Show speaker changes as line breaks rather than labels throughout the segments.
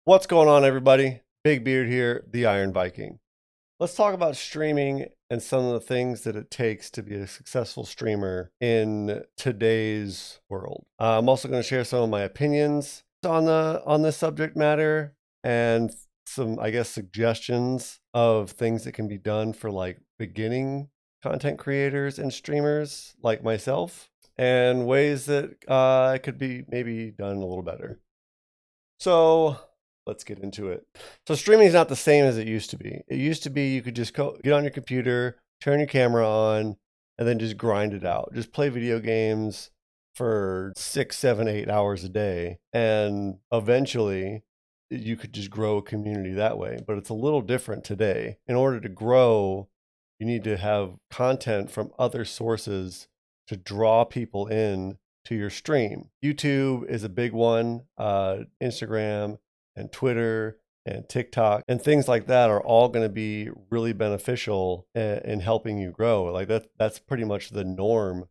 What's going on, everybody? Big Beard here, the Iron Viking. Let's talk about streaming and some of the things that it takes to be a successful streamer in today's world. I'm also going to share some of my opinions on this subject matter and some, I guess, suggestions of things that can be done for like beginning content creators and streamers like myself, and ways that it could be maybe done a little better. So let's get into it. So streaming is not the same as it used to be. It used to be you could just get on your computer, turn your camera on, and then just grind it out. Just play video games for 6, 7, 8 hours a day. And eventually you could just grow a community that way. But it's a little different today. In order to grow, you need to have content from other sources to draw people in to your stream. YouTube is a big one. Instagram and Twitter and TikTok and things like that are all going to be really beneficial in helping you grow. Like that's pretty much the norm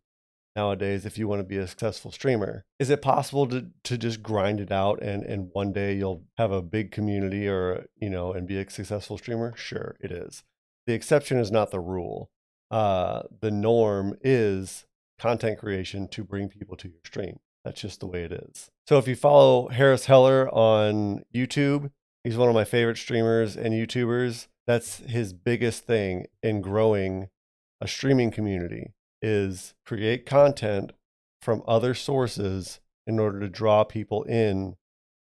nowadays if you want to be a successful streamer. Is it possible to just grind it out and one day you'll have a big community or, and be a successful streamer? Sure, it is. The exception is not the rule. The norm is content creation to bring people to your stream. That's just the way it is. So if you follow Harris Heller on YouTube, he's one of my favorite streamers and YouTubers. That's his biggest thing in growing a streaming community, is create content from other sources in order to draw people in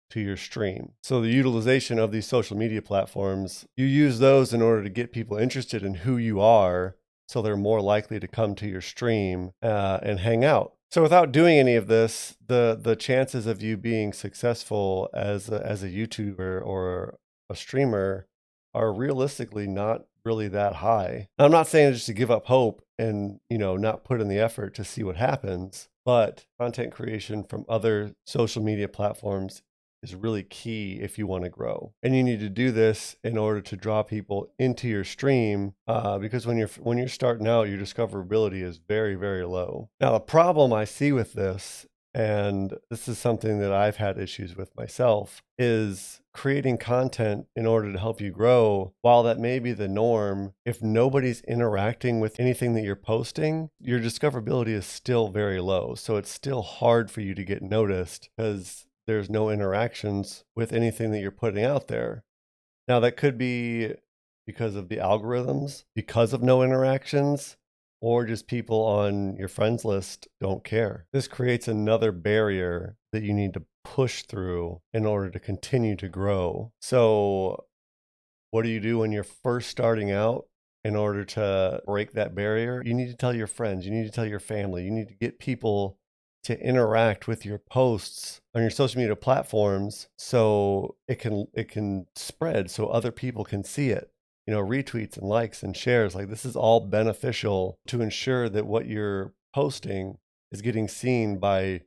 to your stream. So the utilization of these social media platforms, you use those in order to get people interested in who you are, so they're more likely to come to your stream and hang out. So without doing any of this, the chances of you being successful as a YouTuber or a streamer are realistically not really that high. Now, I'm not saying just to give up hope and not put in the effort to see what happens, but content creation from other social media platforms is really key if you want to grow. And you need to do this in order to draw people into your stream, because when you're starting out, your discoverability is very, very low. Now, the problem I see with this, and this is something that I've had issues with myself, is creating content in order to help you grow. While that may be the norm, if nobody's interacting with anything that you're posting, your discoverability is still very low. So it's still hard for you to get noticed because there's no interactions with anything that you're putting out there. Now, that could be because of the algorithms, because of no interactions, or just people on your friends list don't care. This creates another barrier that you need to push through in order to continue to grow. So what do you do when you're first starting out? In order to break that barrier, you need to tell your friends, you need to tell your family, you need to get people to interact with your posts on your social media platforms so it can spread, so other people can see it. Retweets and likes and shares, like this is all beneficial to ensure that what you're posting is getting seen by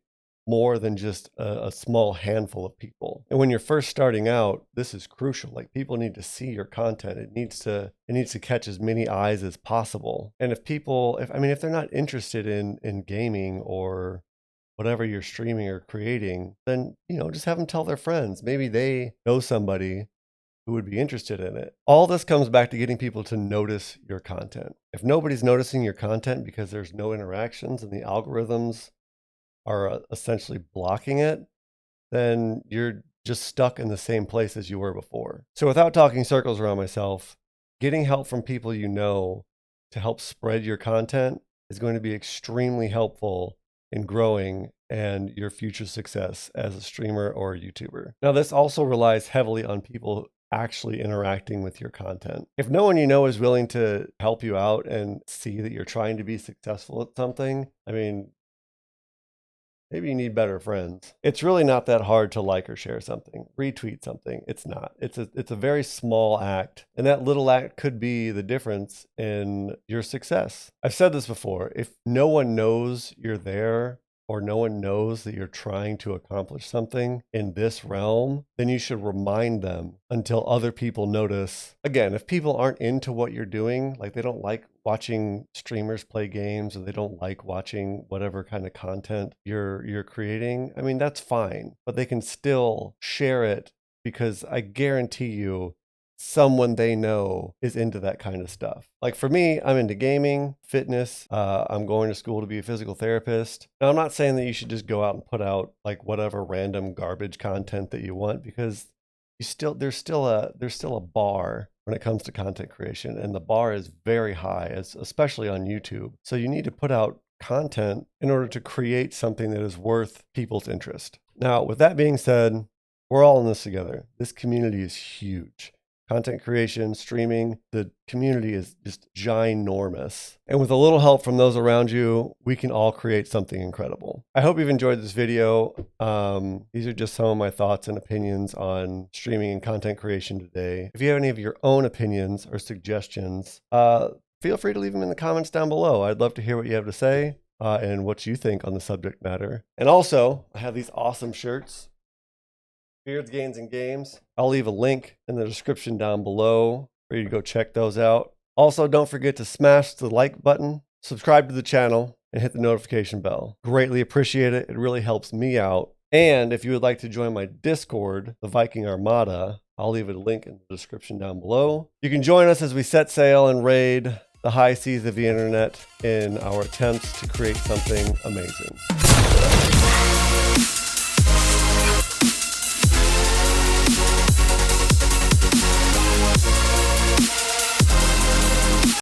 more than just a small handful of people. And when you're first starting out, this is crucial. Like, people need to see your content. It needs to catch as many eyes as possible. And if they're not interested in gaming or whatever you're streaming or creating, then just have them tell their friends. Maybe they know somebody who would be interested in it. All this comes back to getting people to notice your content. If nobody's noticing your content because there's no interactions and the algorithms are essentially blocking it, then you're just stuck in the same place as you were before. So without talking circles around myself, getting help from people to help spread your content is going to be extremely helpful in growing and your future success as a streamer or a YouTuber. Now, this also relies heavily on people actually interacting with your content. If no one is willing to help you out and see that you're trying to be successful at something, maybe you need better friends. It's really not that hard to like or share something, retweet something. It's not. It's a very small act, and that little act could be the difference in your success. I've said this before. If no one knows you're there, or no one knows that you're trying to accomplish something in this realm, then you should remind them until other people notice. Again, if people aren't into what you're doing, like they don't like watching streamers play games, or they don't like watching whatever kind of content you're creating, that's fine. But they can still share it because I guarantee you someone they know is into that kind of stuff. Like for me, I'm into gaming, fitness. I'm going to school to be a physical therapist. Now, I'm not saying that you should just go out and put out like whatever random garbage content that you want, because there's still a bar when it comes to content creation, and the bar is very high, especially on YouTube. So you need to put out content in order to create something that is worth people's interest. Now, with that being said, we're all in this together. This community is huge. Content creation, streaming, the community is just ginormous. And with a little help from those around you, we can all create something incredible. I hope you've enjoyed this video. These are just some of my thoughts and opinions on streaming and content creation today. If you have any of your own opinions or suggestions, feel free to leave them in the comments down below. I'd love to hear what you have to say and what you think on the subject matter. And also, I have these awesome shirts. Beards, Gains, and Games. I'll leave a link in the description down below for you to go check those out. Also, don't forget to smash the like button, subscribe to the channel, and hit the notification bell. Greatly appreciate it. It really helps me out. And if you would like to join my Discord, the Viking Armada, I'll leave a link in the description down below. You can join us as we set sail and raid the high seas of the internet in our attempts to create something amazing.